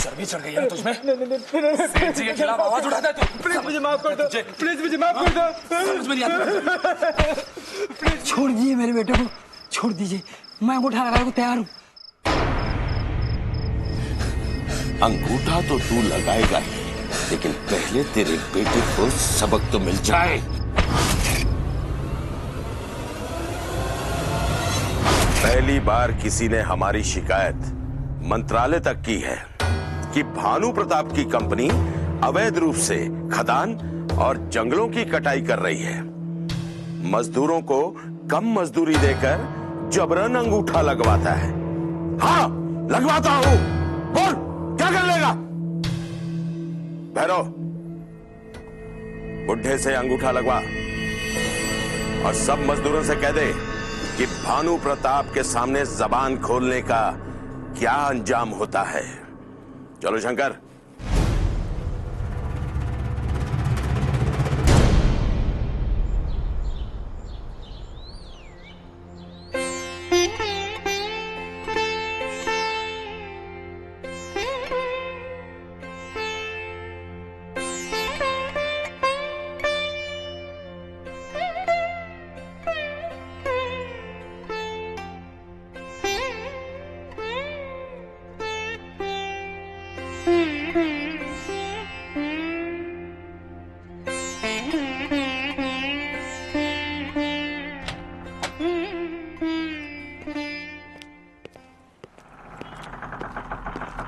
चर्बी चढ़ गई है ना तुझमें? सेठ जी के खिलाफ आवाज उठाता है तू? प्लीज मुझे माफ कर दो, प्लीज मुझे माफ कर दो। समझ में नहीं आता। छोड़ दीजिए मेरे बेटे को, छोड़ दीजिए, मैं अंगूठा लगाने को तैयार हूँ। अंगूठा तो तू लगाएगा ही, लेकिन पहले तेरे बेटे को सबक तो मिल जाए। पहली बार किसी ने हमारी शिकायत मंत्रालय तक की है कि भानु प्रताप की कंपनी अवैध रूप से खदान और जंगलों की कटाई कर रही है। मजदूरों को कम मजदूरी देकर जबरन अंगूठा लगवाता है। हाँ, लगवाता हूं। बोल, क्या कर लेगा? भैरव, बुढ़े से अंगूठा लगवा और सब मजदूरों से कह दे कि भानु प्रताप के सामने जबान खोलने का क्या अंजाम होता है। चलो शंकर।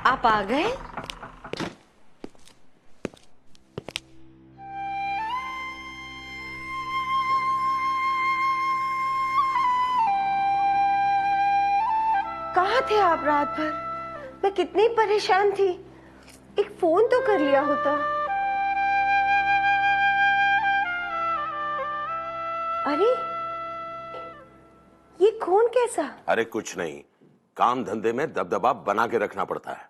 आप आ गए? कहाँ थे आप रात भर? मैं कितनी परेशान थी। एक फोन तो कर लिया होता। अरे ये खून कैसा? अरे कुछ नहीं, काम धंधे में दबदबा बना के रखना पड़ता है।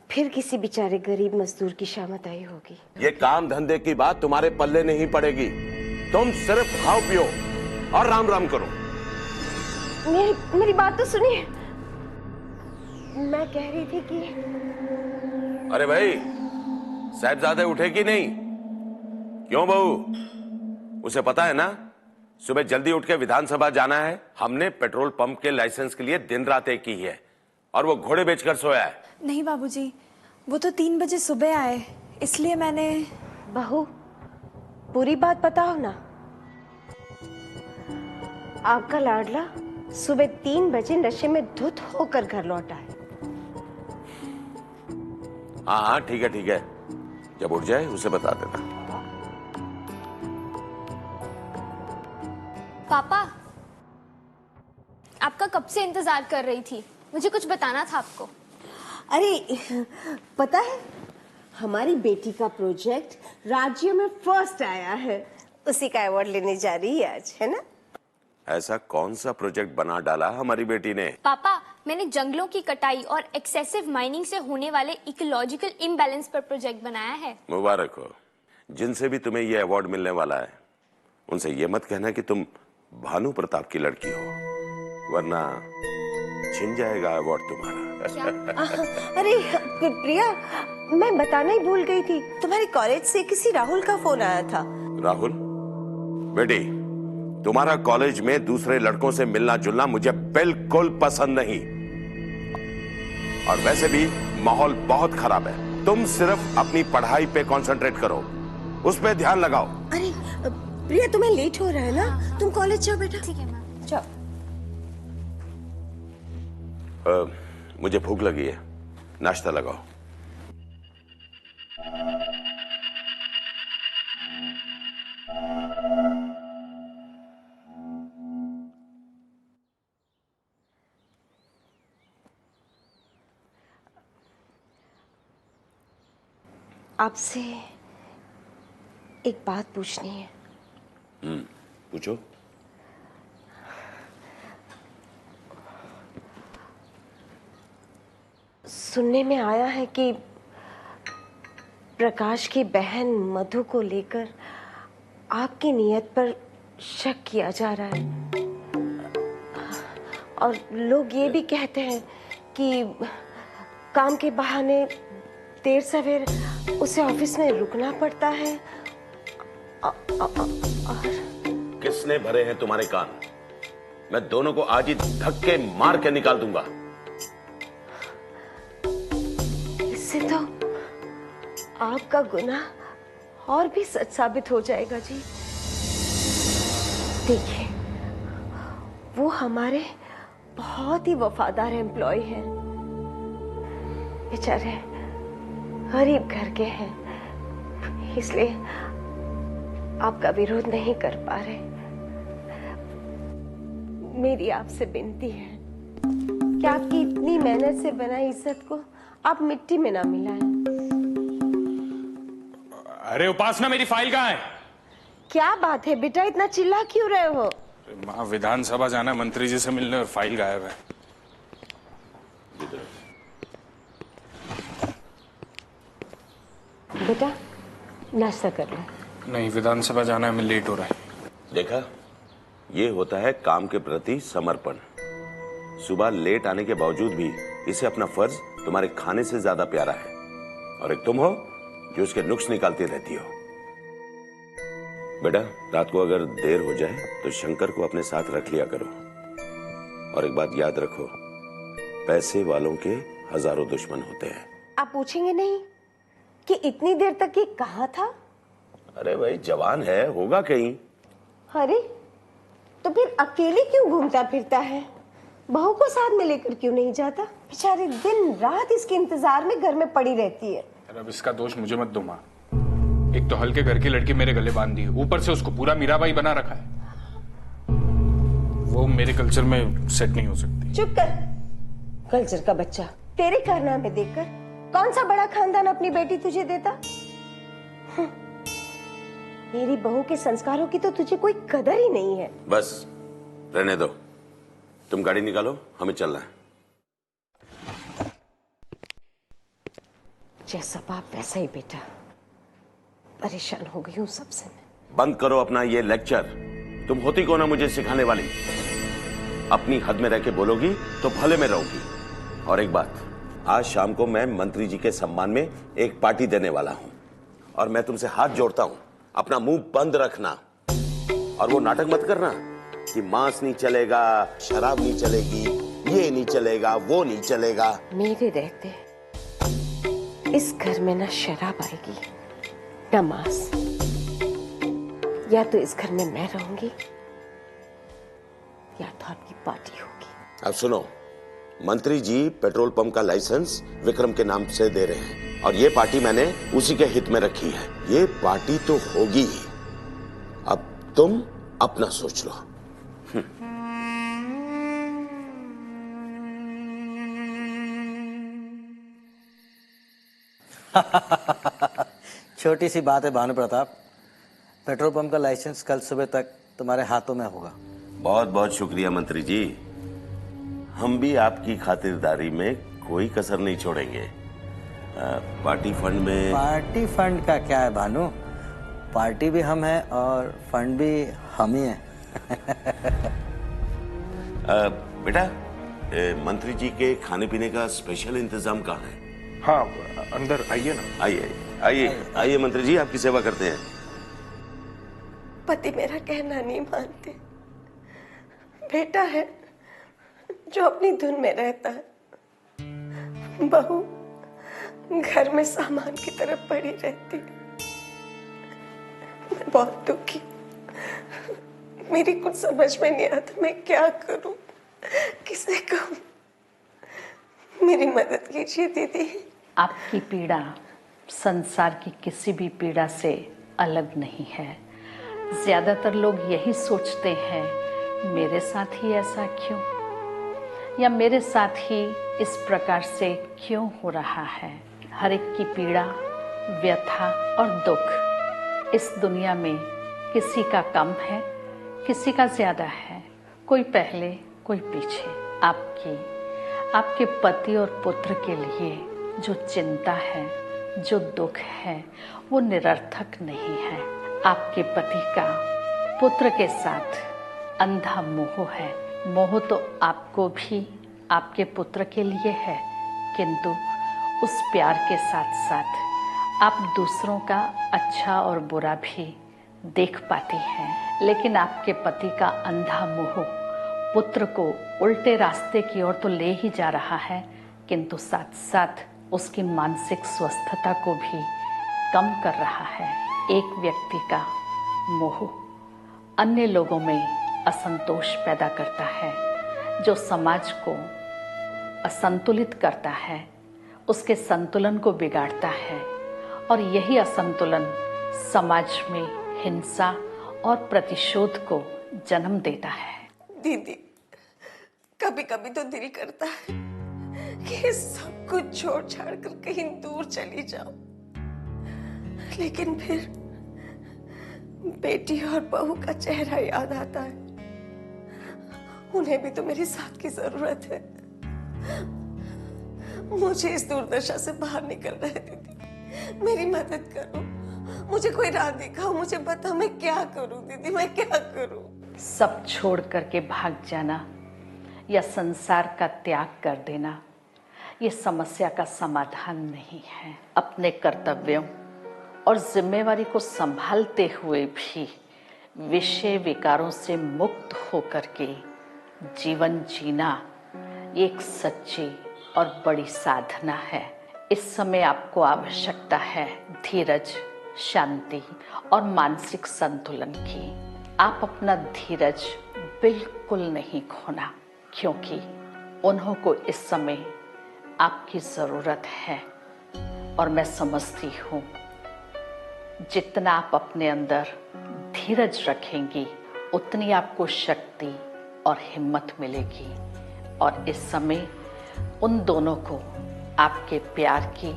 फिर किसी बेचारे गरीब मजदूर की शामत आई होगी। ये काम धंधे की बात तुम्हारे पल्ले नहीं पड़ेगी। तुम सिर्फ खाओ पियो और राम राम करो। मेरी बात तो सुनिए। मैं कह रही थी कि अरे भाई, साहबजादे उठे कि नहीं? क्यों बहू, उसे पता है ना सुबह जल्दी उठ के विधानसभा जाना है। हमने पेट्रोल पंप के लाइसेंस के लिए दिन रात एक की है और वो घोड़े बेचकर सोया है। नहीं बाबूजी, वो तो 3 बजे सुबह आए, इसलिए मैंने। बहू, पूरी बात बताओ ना। आपका लाडला सुबह 3 बजे नशे में धुत होकर घर लौटा है। हाँ हाँ, ठीक है ठीक है, जब उठ जाए उसे बता देना। पापा, आपका कब से इंतजार कर रही थी, मुझे कुछ बताना था आपको। अरे पता है, हमारी बेटी का प्रोजेक्ट राज्य में फर्स्ट आया है, उसी का अवार्ड लेने जा रही है आज, है ना? ऐसा कौन सा प्रोजेक्ट बना डाला हमारी बेटी ने? पापा, मैंने जंगलों की कटाई और एक्सेसिव माइनिंग से होने वाले इकोलॉजिकल इम्बैलेंस पर प्रोजेक्ट बनाया है। मुबारक हो। जिनसे भी तुम्हें ये अवार्ड मिलने वाला है, उनसे ये मत कहना कि तुम भानु प्रताप की लड़की हो, वरना छिन जाएगा अवार्ड तुम्हारा। अरे प्रिया, मैं बताना ही भूल गई थी, तुम्हारे कॉलेज से किसी राहुल का फोन आया था। राहुल? बेटी, तुम्हारा कॉलेज में दूसरे लड़कों से मिलना जुलना मुझे बिल्कुल पसंद नहीं, और वैसे भी माहौल बहुत खराब है। तुम सिर्फ अपनी पढ़ाई पे कंसंट्रेट करो, उस पे ध्यान लगाओ। अरे प्रिया, तुम्हें लेट हो रहा है ना, तुम कॉलेज जाओ बेटा। ठीक है मैम। जाओ। मुझे भूख लगी है, नाश्ता लगाओ। आपसे एक बात पूछनी है। पूछो। सुनने में आया है कि प्रकाश की बहन मधु को लेकर आपकी नीयत पर शक किया जा रहा है, और लोग ये भी कहते हैं कि काम के बहाने देर सवेर उसे ऑफिस में रुकना पड़ता है। किसने भरे हैं तुम्हारे कान? मैं दोनों को आज ही धक्के मार के निकाल दूंगा। इससे तो आपका गुनाह और भी सच साबित हो जाएगा जी। देखिए, वो हमारे बहुत ही वफादार एम्प्लॉय हैं। बेचारे गरीब घर के हैं, इसलिए आपका विरोध नहीं कर पा रहे। मेरी आपसे विनती है कि आपकी इतनी मेहनत से बनाई इज्जत को आप मिट्टी में ना मिलाएं। अरे उपासना, मेरी फाइल कहाँ है? क्या बात है बेटा, इतना चिल्ला क्यों रहे हो? माँ, विधानसभा जाना है मंत्री जी से मिलने और फाइल गायब है। बेटा नाश्ता कर लो। नहीं, विधानसभा जाना है, मैं लेट हो रहा है। देखा, ये होता है काम के प्रति समर्पण। सुबह लेट आने के बावजूद भी इसे अपना फर्ज तुम्हारे खाने से ज्यादा प्यारा है। और एक तुम हो जो उसके नुक्स निकालती रहती हो। बेटा, रात को अगर देर हो जाए तो शंकर को अपने साथ रख लिया करो। और एक बात याद रखो, पैसे वालों के हजारों दुश्मन होते हैं। आप पूछेंगे नहीं कि इतनी देर तक ये कहाँ था? अरे भाई, जवान है, होगा कहीं। अरे तो फिर अकेले क्यों घूमता फिरता है? बहू को साथ में लेकर क्यों नहीं जाता? बेचारी दिन रात इसके इंतजार में घर में पड़ी रहती है। अब इसका दोष मुझे मत दो माँ। एक तो हल्के घर की लड़की मेरे गले बांध दी, ऊपर से उसको पूरा मीराबाई बना रखा है। वो मेरे कल्चर में सेट नहीं हो सकती। चुप कर, कल्चर का बच्चा। तेरे कारनामे देखकर कौन सा बड़ा खानदान अपनी बेटी तुझे देता? मेरी बहू के संस्कारों की तो तुझे कोई कदर ही नहीं है। बस रहने दो, तुम गाड़ी निकालो, हमें चलना है। जैसा बाप वैसा ही बेटा। परेशान हो गई हूँ सबसे मैं। बंद करो अपना ये लेक्चर। तुम होती कौन हो मुझे सिखाने वाली? अपनी हद में रह के बोलोगी तो भले में रहोगी। और एक बात, आज शाम को मैं मंत्री जी के सम्मान में एक पार्टी देने वाला हूं, और मैं तुमसे हाथ जोड़ता हूं, अपना मुंह बंद रखना। और वो नाटक मत करना कि मांस नहीं चलेगा, शराब नहीं चलेगी, ये नहीं चलेगा, वो नहीं चलेगा। मेरे रहते इस घर में ना शराब आएगी ना मांस। या तो इस घर में मैं रहूंगी या तो आपकी पार्टी होगी। अब सुनो, मंत्री जी पेट्रोल पंप का लाइसेंस विक्रम के नाम से दे रहे हैं, और ये पार्टी मैंने उसी के हित में रखी है। ये पार्टी तो होगी ही। अब तुम अपना सोच लो। छोटी सी बात है भानु प्रताप, पेट्रोल पंप का लाइसेंस कल सुबह तक तुम्हारे हाथों में होगा। बहुत बहुत शुक्रिया मंत्री जी, हम भी आपकी खातिरदारी में कोई कसर नहीं छोड़ेंगे। पार्टी फंड का क्या है भानु, पार्टी भी हम हैं और फंड भी हम ही हैं। बेटा, मंत्री जी के खाने पीने का स्पेशल इंतजाम कहाँ है? हाँ, अंदर आइए ना। आइए आइए आइए मंत्री जी, आपकी सेवा करते हैं। पति मेरा कहना नहीं मानते। बेटा है जो अपनी धुन में रहता है, बहू घर में सामान की तरफ पड़ी रहती है। मैं बहुत दुखी, मेरी कुछ समझ में नहीं आता मैं क्या करूं, किसे कहूं। मेरी मदद कीजिए दीदी। आपकी पीड़ा संसार की किसी भी पीड़ा से अलग नहीं है। ज्यादातर लोग यही सोचते हैं मेरे साथ ही ऐसा क्यों, या मेरे साथ ही इस प्रकार से क्यों हो रहा है। हर एक की पीड़ा, व्यथा और दुख इस दुनिया में किसी का कम है, किसी का ज्यादा है, कोई पहले कोई पीछे। आपके पति और पुत्र के लिए जो चिंता है, जो दुख है, वो निरर्थक नहीं है। आपके पति का पुत्र के साथ अंधा मोह है। मोह तो आपको भी आपके पुत्र के लिए है, किंतु उस प्यार के साथ साथ आप दूसरों का अच्छा और बुरा भी देख पाती हैं। लेकिन आपके पति का अंधा मोह पुत्र को उल्टे रास्ते की ओर तो ले ही जा रहा है, किंतु साथ साथ उसकी मानसिक स्वस्थता को भी कम कर रहा है। एक व्यक्ति का मोह अन्य लोगों में असंतोष पैदा करता है, जो समाज को असंतुलित करता है, उसके संतुलन को बिगाड़ता है, और यही असंतुलन समाज में हिंसा और प्रतिशोध को जन्म देता है। दीदी, कभी कभी तो दिल करता है कि सब कुछ छोड़ छाड़ कर कहीं दूर चली जाओ, लेकिन फिर बेटी और बहू का चेहरा याद आता है। उन्हें भी तो मेरी साथ की जरूरत है। मुझे इस दुर्दशा से बाहर निकलना है दीदी, मेरी मदद करो, मुझे कोई राह दिखाओ, मुझे बता मैं क्या करूं दीदी, मैं क्या करूं? सब छोड़ करके भाग जाना या संसार का त्याग कर देना ये समस्या का समाधान नहीं है। अपने कर्तव्यों और जिम्मेवारी को संभालते हुए भी विषय विकारों से मुक्त होकर के जीवन जीना एक सच्ची और बड़ी साधना है। इस समय आपको आवश्यकता है धीरज, शांति और मानसिक संतुलन की। आप अपना धीरज बिल्कुल नहीं खोना, क्योंकि उन्हों को इस समय आपकी जरूरत है। और मैं समझती हूँ जितना आप अपने अंदर धीरज रखेंगी उतनी आपको शक्ति और हिम्मत मिलेगी। और इस समय उन दोनों को आपके प्यार की,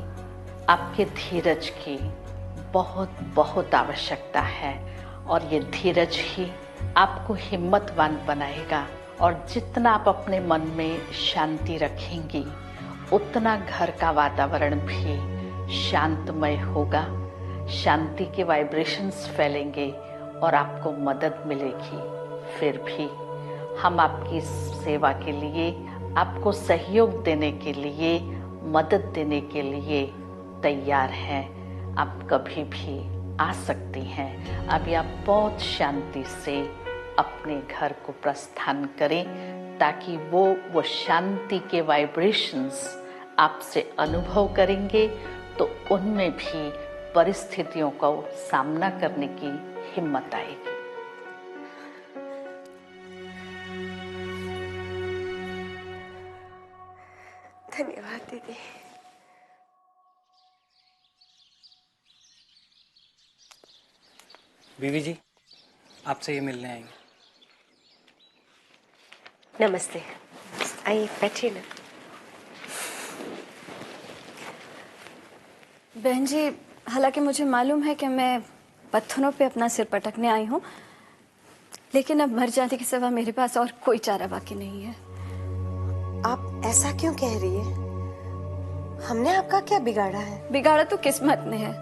आपके धीरज की बहुत बहुत आवश्यकता है। और ये धीरज ही आपको हिम्मतवान बनाएगा। और जितना आप अपने मन में शांति रखेंगी उतना घर का वातावरण भी शांतमय होगा, शांति के वाइब्रेशंस फैलेंगे और आपको मदद मिलेगी। फिर भी हम आपकी सेवा के लिए, आपको सहयोग देने के लिए, मदद देने के लिए तैयार हैं। आप कभी भी आ सकती हैं। अभी आप बहुत शांति से अपने घर को प्रस्थान करें, ताकि वो शांति के वाइब्रेशंस आपसे अनुभव करेंगे तो उनमें भी परिस्थितियों का सामना करने की हिम्मत आएगी। धन्यवाद दीदी। बीवी जी, आपसे ये मिलने आएंगे। नमस्ते, आइए बैठिए ना। बहन जी, हालांकि मुझे मालूम है कि मैं पत्थरों पे अपना सिर पटकने आई हूँ, लेकिन अब मर जाने के सिवा मेरे पास और कोई चारा बाकी नहीं है। आप ऐसा क्यों कह रही है? हमने आपका क्या बिगाड़ा है? बिगाड़ा तो किस्मत ने है,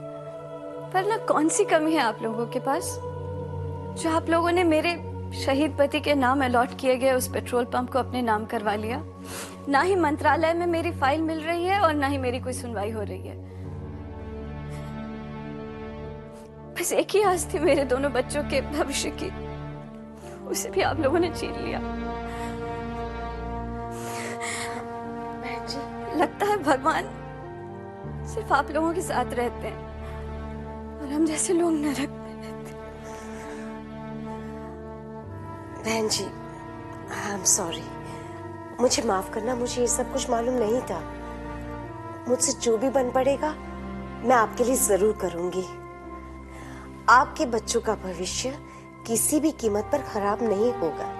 पर ना कौन सी कमी है आप लोगों के पास जो आप लोगों ने मेरे शहीद पति के नाम अलॉट किए गए उस पेट्रोल पंप को अपने नाम करवा लिया। ना ही मंत्रालय में मेरी फाइल मिल रही है और ना ही मेरी कोई सुनवाई हो रही है। बस एक ही आस थी मेरे दोनों बच्चों के भविष्य की, उसे भी आप लोगों ने छीन लिया। लगता है भगवान सिर्फ आप लोगों के साथ रहते हैं और हम जैसे लोग नरक में रहते हैं। बहन जी, आई एम सॉरी, मुझे माफ करना, मुझे ये सब कुछ मालूम नहीं था। मुझसे जो भी बन पड़ेगा मैं आपके लिए जरूर करूंगी। आपके बच्चों का भविष्य किसी भी कीमत पर खराब नहीं होगा।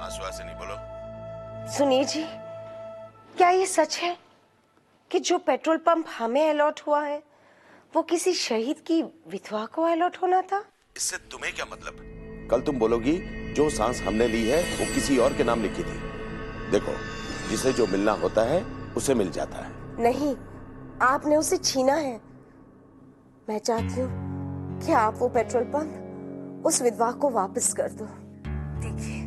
आश्वासनी बोलो। सुनिए जी, क्या ये सच है कि जो पेट्रोल पंप हमें अलॉट हुआ है वो किसी शहीद की विधवा को अलॉट होना था? इससे तुम्हें क्या मतलब? कल तुम बोलोगी जो सांस हमने ली है वो किसी और के नाम लिखी थी। देखो, जिसे जो मिलना होता है उसे मिल जाता है। नहीं, आपने उसे छीना है। मैं चाहती हूँ कि आप वो पेट्रोल पंप उस विधवा को वापस कर दो। देखिए,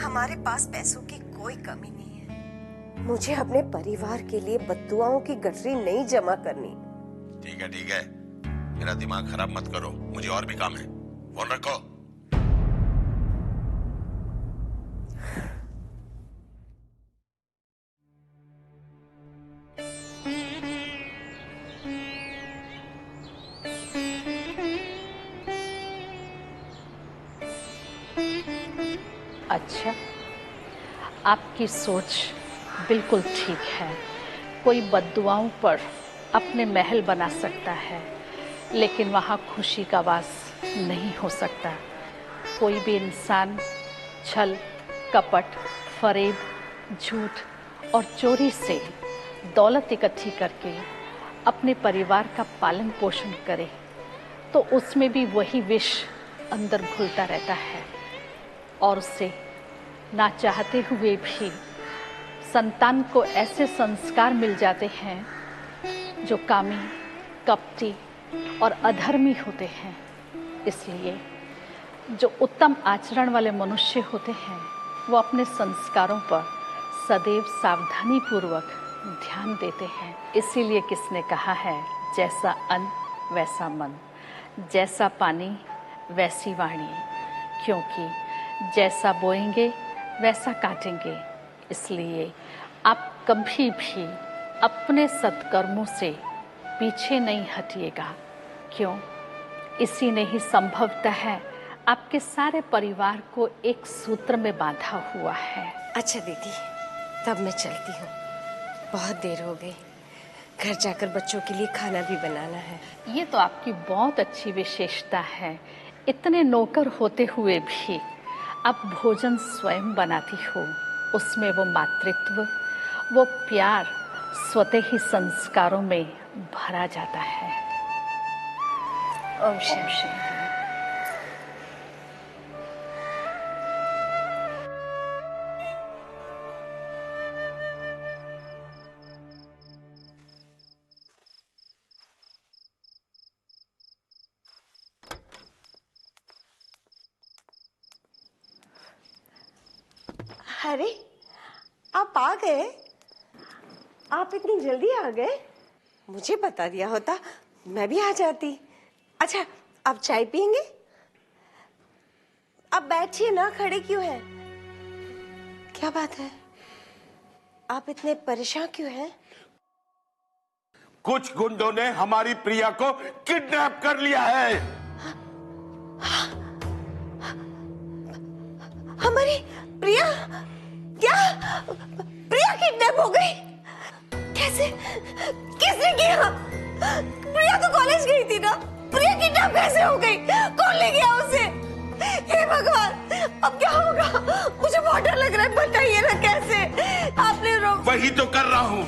हमारे पास पैसों की कोई कमी नहीं है। मुझे अपने परिवार के लिए बद्दुआओं की गठरी नहीं जमा करनी। ठीक है, मेरा दिमाग खराब मत करो, मुझे और भी काम है। फोन रखो। अच्छा, आपकी सोच बिल्कुल ठीक है। कोई बद्दुआओं पर अपने महल बना सकता है, लेकिन वहाँ खुशी का वास नहीं हो सकता। कोई भी इंसान छल, कपट, फरेब, झूठ और चोरी से दौलत इकट्ठी करके अपने परिवार का पालन पोषण करे, तो उसमें भी वही विष अंदर घुलता रहता है और उसे ना चाहते हुए भी संतान को ऐसे संस्कार मिल जाते हैं जो कामी, कपटी और अधर्मी होते हैं। इसलिए जो उत्तम आचरण वाले मनुष्य होते हैं वो अपने संस्कारों पर सदैव सावधानी पूर्वक ध्यान देते हैं। इसीलिए किसने कहा है, जैसा अन्न वैसा मन, जैसा पानी वैसी वाणी, क्योंकि जैसा बोएंगे वैसा काटेंगे। इसलिए आप कभी भी अपने सत्कर्मों से पीछे नहीं हटिएगा। क्यों? इसी ने ही संभवतः आपके सारे परिवार को एक सूत्र में बांधा हुआ है। अच्छा दीदी, तब मैं चलती हूँ, बहुत देर हो गई। घर जाकर बच्चों के लिए खाना भी बनाना है। ये तो आपकी बहुत अच्छी विशेषता है। इतने नौकर होते हुए भी आप भोजन स्वयं बनाती हो। उसमें वो मातृत्व, वो प्यार स्वतः ही संस्कारों में भरा जाता है। ओम शांति। अरे, आप आ गए? आप इतनी जल्दी आ गए? मुझे बता दिया होता, मैं भी आ जाती। अच्छा, आप चाय पियेंगे? आप बैठिए ना, खड़े क्यों हैं? क्या बात है? आप इतने परेशान क्यों हैं? कुछ गुंडों ने हमारी प्रिया को किडनैप कर लिया है। हमारी प्रिया? क्या प्रिया किडनैप हो गई? कैसे? किसने किया? प्रिया तो कॉलेज गई थी ना। प्रिया किडनैप कैसे हो गई? कौन ले गया उसे? हे भगवान, अब क्या होगा? मुझे बहुत डर लग रहा है, बताइए ना कैसे? आपने वही तो कर रहा हूँ।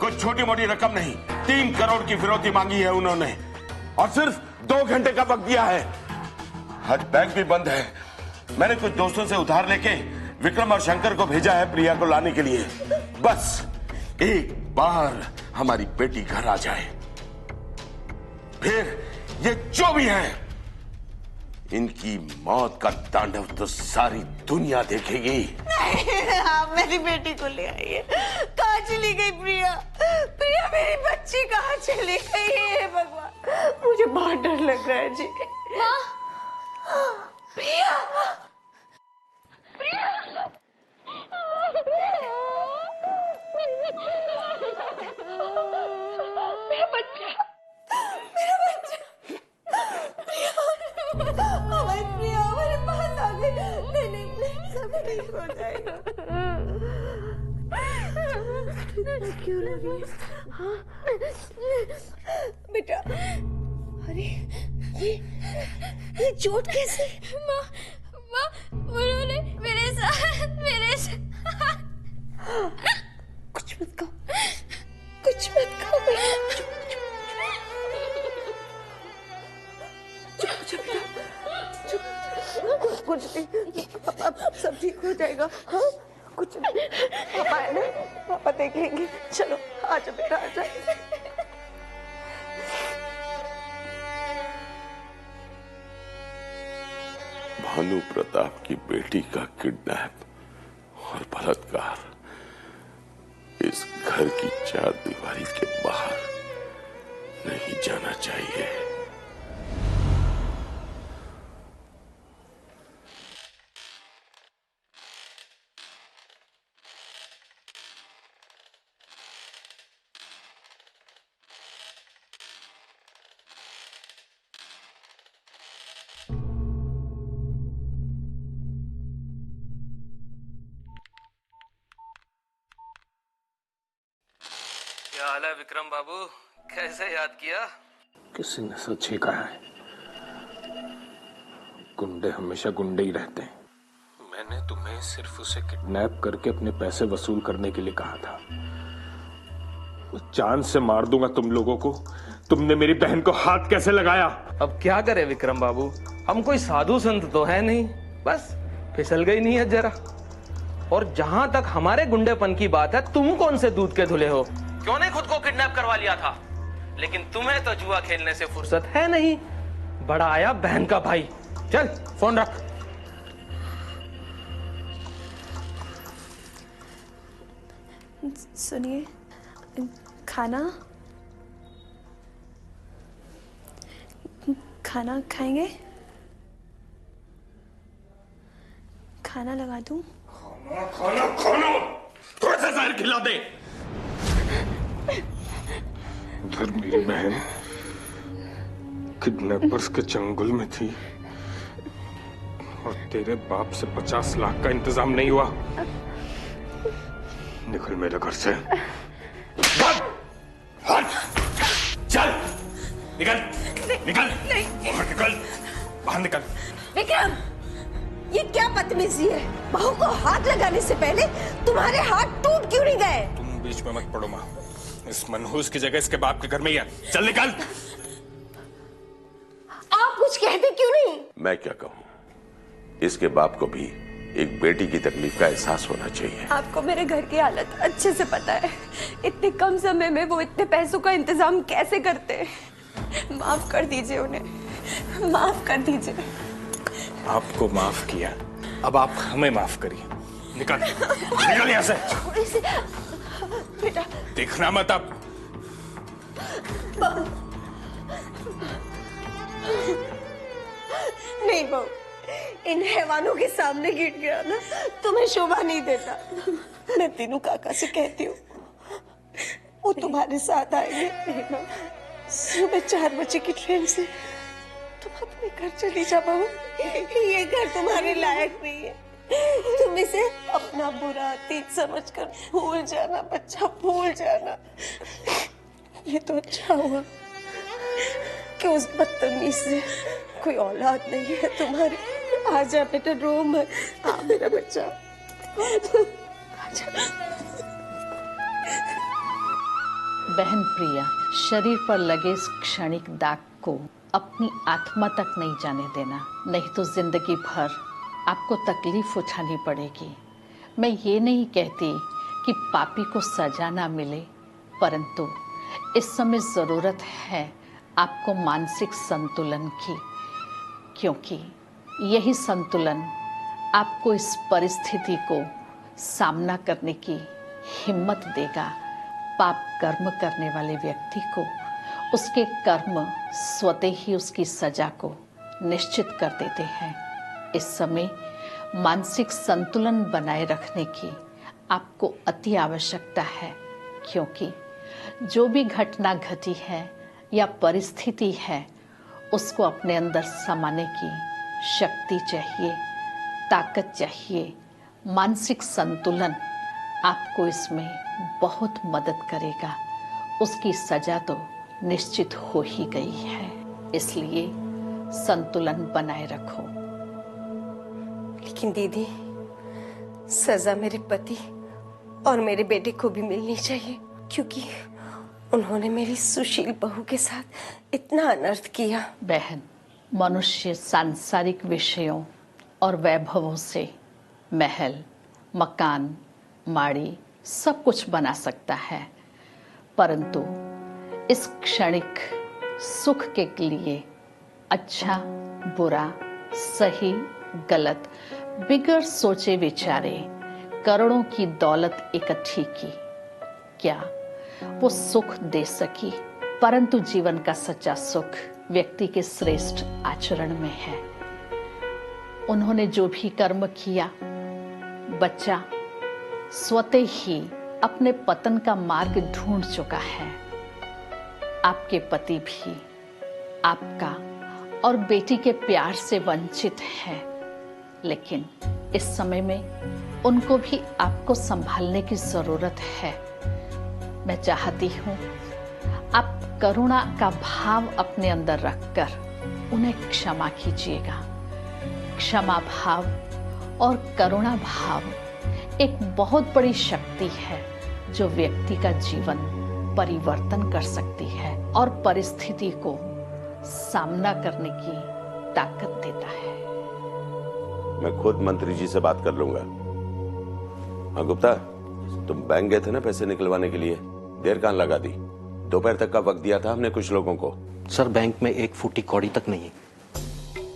कुछ छोटी मोटी रकम नहीं, 3 करोड़ की फिरौती मांगी है उन्होंने, और सिर्फ 2 घंटे का वक्त दिया है। आज बैंक भी बंद है। मैंने कुछ दोस्तों से उधार लेके विक्रम और शंकर को भेजा है प्रिया को लाने के लिए। बस एक बार हमारी बेटी घर आ जाए, फिर ये जो भी है, इनकी मौत का तांडव तो सारी दुनिया देखेगी। नहीं, आप मेरी बेटी को ले आइए। कहाँ चली गई प्रिया? प्रिया मेरी बच्ची कहाँ चली गई है? भगवान, मुझे बहुत डर लग रहा है जी। माँ, प्रिया, मेरा बच्चा, प्रिया, हमारी प्रिया हमारे पास आ गई। नहीं, सब ठीक हो जाएगा। क्यों लग रही है? हाँ बेटा, अरे ये चोट कैसे? माँ, उन्होंने मेरे साथ कुछ मत कहो, कुछ मत कहो बेटा। चुप बेटा, चुप। कुछ नहीं, अब सब ठीक हो जाएगा। हाँ, कुछ नहीं, पापा है ना, पापा देख लेंगे। चलो आजा बेटा आजा। भानु प्रताप की बेटी का किडनैप और बलात्कार इस घर की चार दीवारी के बाहर नहीं जाना चाहिए। क्या हाल है विक्रम बाबू, कैसे याद किया? किसी ने सच ही कहा है, गुंडे हमेशा गुंडे ही रहते हैं। मैंने तुम्हें सिर्फ उसे किडनैप करके अपने पैसे वसूल करने के लिए कहा था। मैं जान से मार दूंगा तुम लोगों को। तुमने मेरी बहन को हाथ कैसे लगाया? अब क्या करे विक्रम बाबू, हम कोई साधु संत तो है नहीं, बस फिसल गई नहीं है जरा। और जहां तक हमारे गुंडेपन की बात है, तुम कौन से दूध के धुले हो? क्यों नहीं खुद को किडनैप करवा लिया था? लेकिन तुम्हें तो जुआ खेलने से फुर्सत है नहीं। बड़ा आया बहन का भाई। चल फोन रख। सुनिए, खाना खाना खाएंगे? खाना लगा दूं? खाना खाना थोड़ा सा जहर खिला दे। उधर मेरी बहन किडनैपर्स के चंगुल में थी और तेरे बाप से 50 लाख का इंतजाम नहीं हुआ। निकल मेरे घर से। चल निकल निकल बाहर निकल, बाहर निकल। विक्रम, ये क्या बदतमीजी है? बहू को हाथ लगाने से पहले तुम्हारे हाथ टूट क्यों नहीं गए? तुम बीच में मत पड़ो माँ, इस मनहूस की जगह इसके बाप के घर में ही है। चल निकल। आप कुछ कहते क्यों नहीं? मैं क्या कहूं, इसके बाप को भी एक बेटी की तकलीफ का एहसास होना चाहिए। आपको मेरे घर की हालत अच्छे से पता है। इतने कम समय में वो इतने पैसों का इंतजाम कैसे करते हैं? माफ कर दीजिए उन्हें, माफ कर दीजिए। आपको माफ किया, अब आप हमें माफ करिए। निकल निकल यहाँ से। बेटा देखना मत अब। नहीं बहू, इन हैवानों के सामने गिर गया ना, तुम्हें शोभा नहीं देता। मैं तीनू काका से कहती हूँ, वो तुम्हारे साथ आएंगे। सुबह 4 बजे की ट्रेन से तुम अपने घर चली जा बहू। ये घर तुम्हारे लायक नहीं है। तुम इसे अपना बुरा अतीत समझकर भूल जाना बच्चा, भूल जाना। ये तो अच्छा हुआ कि उस बदतमीज से कोई औलाद नहीं है तुम्हारी। आजा बेटा, रो मत। आ मेरा बच्चा, आजा। बहन प्रिया, शरीर पर लगे इस क्षणिक दाग को अपनी आत्मा तक नहीं जाने देना, नहीं तो जिंदगी भर आपको तकलीफ उठानी पड़ेगी। मैं ये नहीं कहती कि पापी को सजा ना मिले, परंतु इस समय ज़रूरत है आपको मानसिक संतुलन की, क्योंकि यही संतुलन आपको इस परिस्थिति को सामना करने की हिम्मत देगा। पाप कर्म करने वाले व्यक्ति को उसके कर्म स्वतः ही उसकी सजा को निश्चित कर देते हैं। इस समय मानसिक संतुलन बनाए रखने की आपको अति आवश्यकता है, क्योंकि जो भी घटना घटी है या परिस्थिति है, उसको अपने अंदर समाने की शक्ति चाहिए, ताकत चाहिए। मानसिक संतुलन आपको इसमें बहुत मदद करेगा। उसकी सजा तो निश्चित हो ही गई है, इसलिए संतुलन बनाए रखो। लेकिन दीदी, सजा मेरे पति और मेरे बेटे को भी मिलनी चाहिए, क्योंकि उन्होंने मेरी सुशील बहू के साथ इतना अनर्थ किया। बहन, मनुष्य सांसारिक विषयों और वैभवों से महल, मकान, माड़ी सब कुछ बना सकता है, परंतु इस क्षणिक सुख के लिए अच्छा बुरा सही गलत बिगड़ सोचे विचारे करोड़ों की दौलत इकट्ठी की, क्या वो सुख दे सकी? परंतु जीवन का सच्चा सुख व्यक्ति के श्रेष्ठ आचरण में है। उन्होंने जो भी कर्म किया, बच्चा स्वतः ही अपने पतन का मार्ग ढूंढ चुका है। आपके पति भी आपका और बेटी के प्यार से वंचित हैं, लेकिन इस समय में उनको भी आपको संभालने की जरूरत है। मैं चाहती हूं आप करुणा का भाव अपने अंदर रखकर उन्हें क्षमा कीजिएगा। क्षमा भाव और करुणा भाव एक बहुत बड़ी शक्ति है जो व्यक्ति का जीवन परिवर्तन कर सकती है और परिस्थिति को सामना करने की ताकत देता है। मैं खुद मंत्री जी से बात कर लूंगा। हाँ गुप्ता, तुम बैंक गए थे ना पैसे निकलवाने के लिए, देर कहां लगा दी? दोपहर तक का वक्त दिया था हमने कुछ लोगों को। सर बैंक में 1 फुटी कौड़ी तक नहीं है।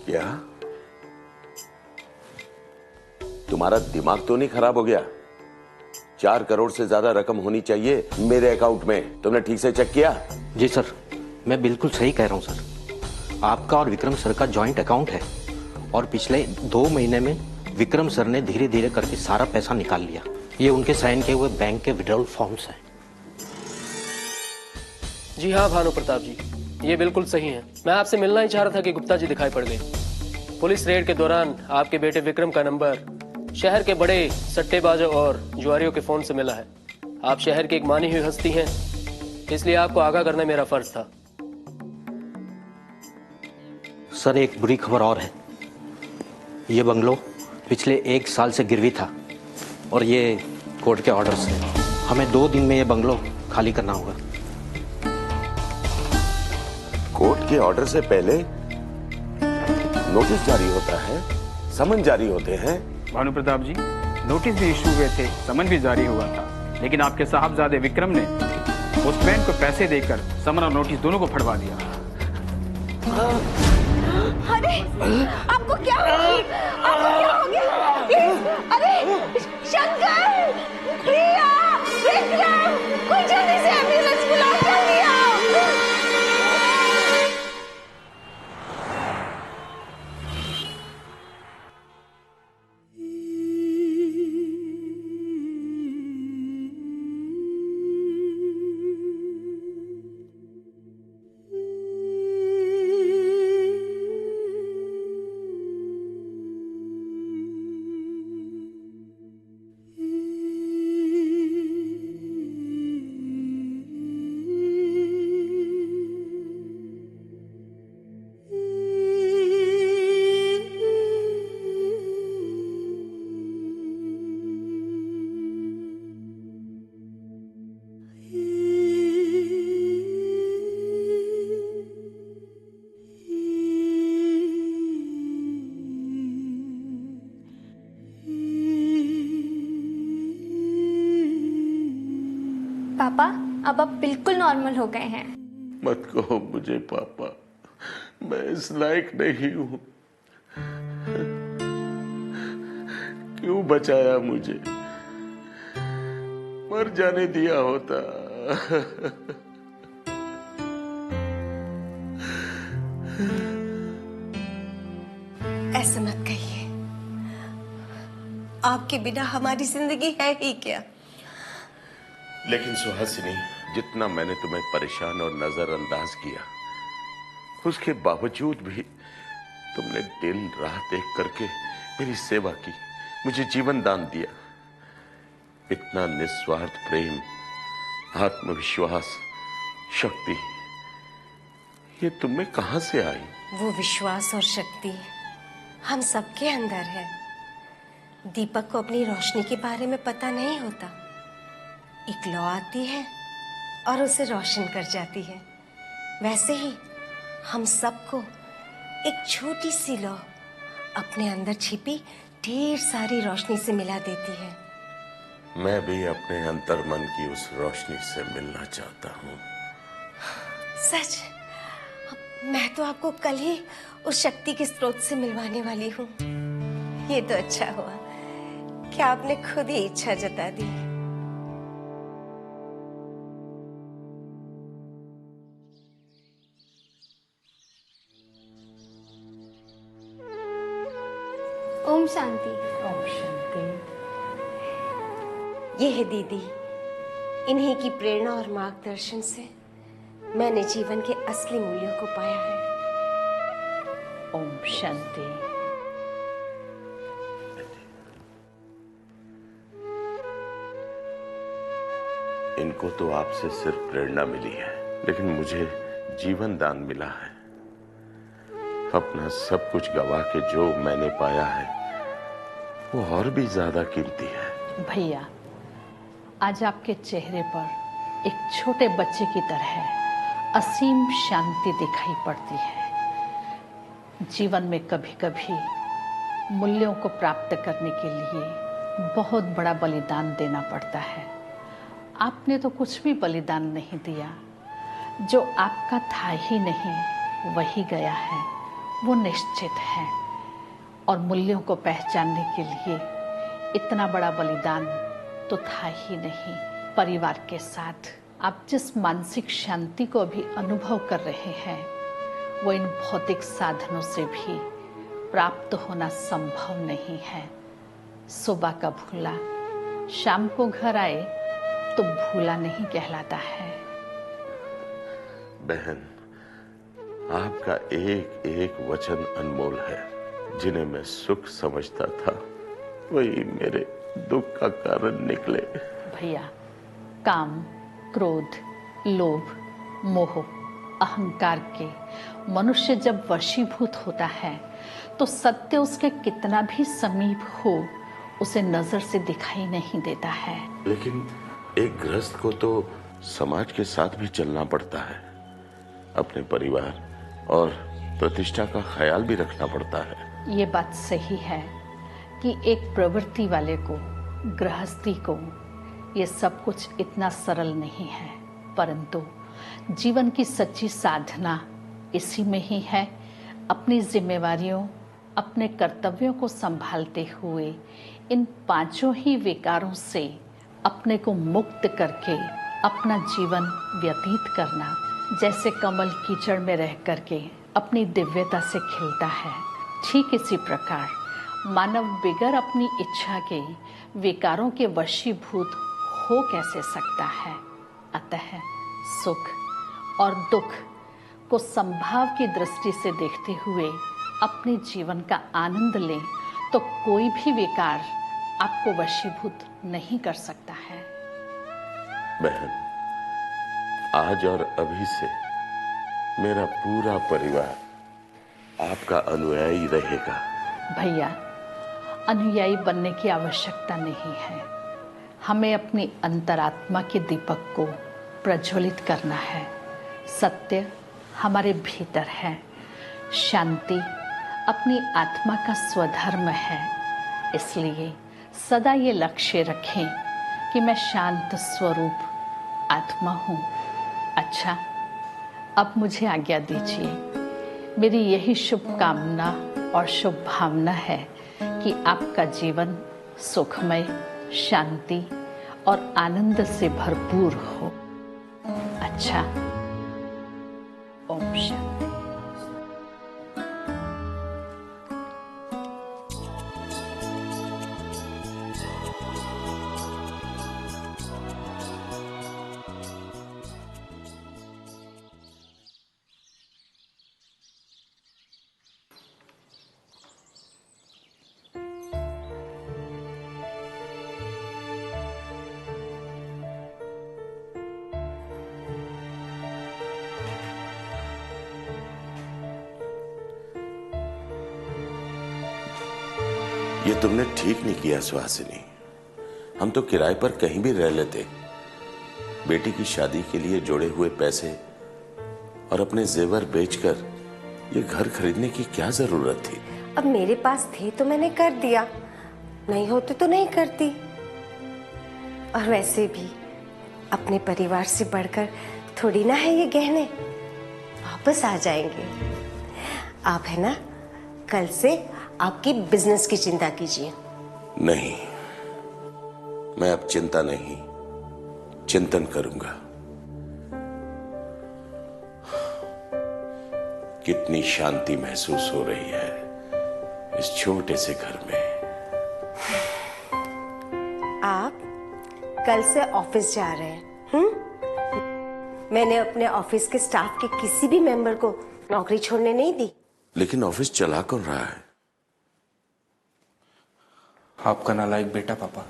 क्या तुम्हारा दिमाग तो नहीं खराब हो गया? 4 करोड़ से ज्यादा रकम होनी चाहिए मेरे अकाउंट में। तुमने ठीक से चेक किया? जी सर, मैं बिल्कुल सही कह रहा हूं सर। आपका और विक्रम सर का जॉइंट अकाउंट है और पिछले 2 महीने में विक्रम सर ने धीरे धीरे करके सारा पैसा निकाल लिया। ये उनके साइन किए हुए बैंक के विड्रॉल फॉर्म्स हैं। जी हाँ भानु प्रताप जी, ये बिल्कुल सही है। मैं आपसे मिलना ही चाह रहा था कि गुप्ता जी दिखाई पड़ गए। पुलिस रेड के दौरान आपके बेटे विक्रम का नंबर शहर के बड़े सट्टेबाजों और जुआरियों के फोन से मिला है। आप शहर की एक मानी हुई हस्ती हैं, इसलिए आपको आगाह करना मेरा फर्ज था। सर एक बुरी खबर और है। ये बंगलो पिछले 1 साल से गिरवी था और ये कोर्ट के ऑर्डर से हमें 2 दिन में ये बंगलो खाली करना होगा। कोर्ट के ऑर्डर से पहले नोटिस जारी होता है, समन जारी होते हैं। भानु प्रताप जी, नोटिस भी इशू हुए थे, समन भी जारी हुआ था, लेकिन आपके साहबजादे विक्रम ने पोस्टमैन को पैसे देकर समन और नोटिस दोनों को फड़वा दिया। अरे आपको क्या हो गया? प्लीज, अरे शंकर, प्रिया, विक्रम, कोई जल्दी से एम्बुलेंस बुलाओ, जल्दी आओ। पापा अब आप बिल्कुल नॉर्मल हो गए हैं। मत कहो मुझे पापा, मैं इस लायक नहीं हूं। क्यों बचाया मुझे? मर जाने दिया होता। ऐसा मत कहिए, आपके बिना हमारी जिंदगी है ही क्या? लेकिन सुहासिनी, जितना मैंने तुम्हें परेशान और नजरअंदाज किया, उसके बावजूद भी तुमने दिन रात एक करके मेरी सेवा की, मुझे जीवन दान दिया। इतना निस्वार्थ प्रेम, आत्मविश्वास, शक्ति, ये तुम्हें कहां से आई? वो विश्वास और शक्ति हम सबके अंदर है। दीपक को अपनी रोशनी के बारे में पता नहीं होता। एक लौ आती है और उसे रोशन कर जाती है। वैसे ही हम सबको एक छोटी सी लौ अपने अंदर छिपी ढेर सारी रोशनी से मिला देती है। मैं भी अपने अंतर्मन की उस रोशनी से मिलना चाहता हूँ। सच? मैं तो आपको कल ही उस शक्ति के स्रोत से मिलवाने वाली हूँ। ये तो अच्छा हुआ कि आपने खुद ही इच्छा जता दी। ओम शांति। ओम शांति। ये है दीदी, इन्हीं की प्रेरणा और मार्गदर्शन से मैंने जीवन के असली मूल्यों को पाया है। ओम शांति। इनको तो आपसे सिर्फ प्रेरणा मिली है, लेकिन मुझे जीवन दान मिला है। अपना सब कुछ गवा के जो मैंने पाया है वो और भी ज्यादा कीमती है। भैया, आज आपके चेहरे पर एक छोटे बच्चे की तरह असीम शांति दिखाई पड़ती है। जीवन में कभी कभी मूल्यों को प्राप्त करने के लिए बहुत बड़ा बलिदान देना पड़ता है। आपने तो कुछ भी बलिदान नहीं दिया। जो आपका था ही नहीं वही गया है, वो निश्चित है। और मूल्यों को पहचानने के लिए इतना बड़ा बलिदान तो था ही नहीं। परिवार के साथ आप जिस मानसिक शांति को अभी अनुभव कर रहे हैं वो इन भौतिक साधनों से भी प्राप्त होना संभव नहीं है। सुबह का भूला शाम को घर आए तो भूला नहीं कहलाता है। बहन, आपका एक एक वचन अनमोल है। जिन्हें मैं सुख समझता था वही मेरे दुख का कारण निकले। भैया, काम, क्रोध, लोभ, मोह, अहंकार के मनुष्य जब वशीभूत होता है तो सत्य उसके कितना भी समीप हो उसे नजर से दिखाई नहीं देता है। लेकिन एक गृहस्थ को तो समाज के साथ भी चलना पड़ता है। अपने परिवार और प्रतिष्ठा का ख्याल भी रखना पड़ता है। ये बात सही है कि एक प्रवृत्ति वाले को, गृहस्थी को ये सब कुछ इतना सरल नहीं है, परंतु जीवन की सच्ची साधना इसी में ही है। अपनी जिम्मेवारियों, अपने कर्तव्यों को संभालते हुए इन पांचों ही विकारों से अपने को मुक्त करके अपना जीवन व्यतीत करना। जैसे कमल कीचड़ में रह करके अपनी दिव्यता से खिलता है, ठीक इसी प्रकार मानव बिगर अपनी इच्छा के विकारों के वशीभूत हो कैसे सकता है। अतः सुख और दुख को संभाव की दृष्टि से देखते हुए अपने जीवन का आनंद लें तो कोई भी विकार आपको वशीभूत नहीं कर सकता है। बहन, आज और अभी से मेरा पूरा परिवार आपका अनुयायी रहेगा। भैया, अनुयायी बनने की आवश्यकता नहीं है। हमें अपनी अंतरात्मा के दीपक को प्रज्वलित करना है। सत्य हमारे भीतर है। शांति अपनी आत्मा का स्वधर्म है। इसलिए सदा ये लक्ष्य रखें कि मैं शांत स्वरूप आत्मा हूँ। अच्छा, अब मुझे आज्ञा दीजिए। मेरी यही शुभकामना और शुभ भावना है कि आपका जीवन सुखमय, शांति और आनंद से भरपूर हो। अच्छा, ओम शांति। ये तुमने ठीक नहीं किया सुहासिनी। हम तो किराए पर कहीं भी रह लेते। बेटी की शादी के लिए जोड़े हुए पैसे और अपने जेवर बेचकर ये घर खरीदने की क्या जरूरत थी। अब मेरे पास थे तो मैंने कर दिया, नहीं होते तो नहीं करती। और वैसे भी अपने परिवार से बढ़कर थोड़ी ना है ये गहने, वापस आ जाएंगे। आप है ना, कल से आपकी बिजनेस की चिंता कीजिए। नहीं, मैं अब चिंता नहीं, चिंतन करूंगा। कितनी शांति महसूस हो रही है इस छोटे से घर में। आप कल से ऑफिस जा रहे हैं? मैंने अपने ऑफिस के स्टाफ के किसी भी मेंबर को नौकरी छोड़ने नहीं दी। लेकिन ऑफिस चला कौन रहा है? आपका नालायक बेटा पापा।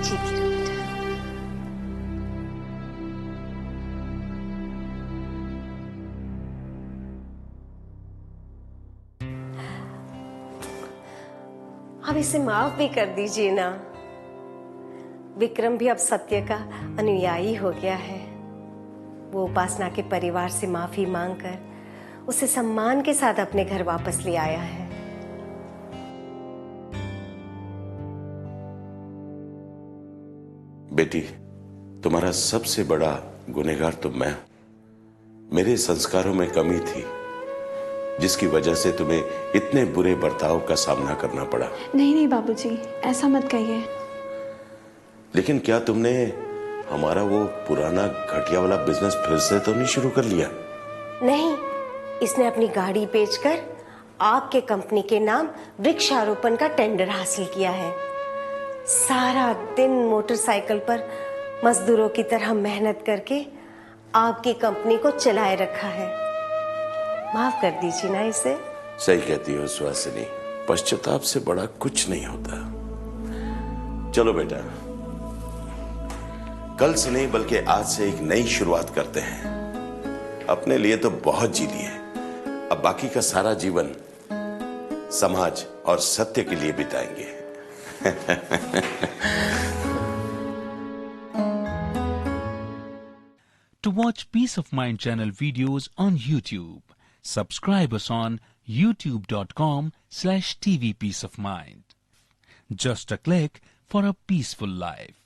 ठीक है बेटा। अब इसे माफ भी कर दीजिए ना। विक्रम भी अब सत्य का अनुयायी हो गया है। वो उपासना के परिवार से माफी मांगकर उसे सम्मान के साथ अपने घर वापस ले आया है। बेटी, तुम्हारा सबसे बड़ा गुनहगार तो मैं हूं। मेरे संस्कारों में कमी थी, जिसकी वजह से तुम्हें इतने बुरे बर्ताव का सामना करना पड़ा। नहीं नहीं बाबूजी, ऐसा मत कहिए। लेकिन क्या तुमने हमारा वो पुराना घटिया वाला बिजनेस फिर से तो नहीं शुरू कर लिया? नहीं, इसने अपनी गाड़ी बेचकर आपके कंपनी के नाम वृक्षारोपण का टेंडर हासिल किया है। सारा दिन मोटरसाइकिल पर मजदूरों की तरह मेहनत करके आपकी कंपनी को चलाए रखा है। माफ कर दीजिए ना इसे। सही कहती हो सुहासिनी, पश्चाताप से बड़ा कुछ नहीं होता। चलो बेटा, कल से नहीं बल्कि आज से एक नई शुरुआत करते हैं। अपने लिए तो बहुत जी लिए, अब बाकी का सारा जीवन समाज और सत्य के लिए बिताएंगे। To watch Peace of Mind channel videos on YouTube, subscribe us on youtube.com/tvpeaceofmind. Just a click for a peaceful life.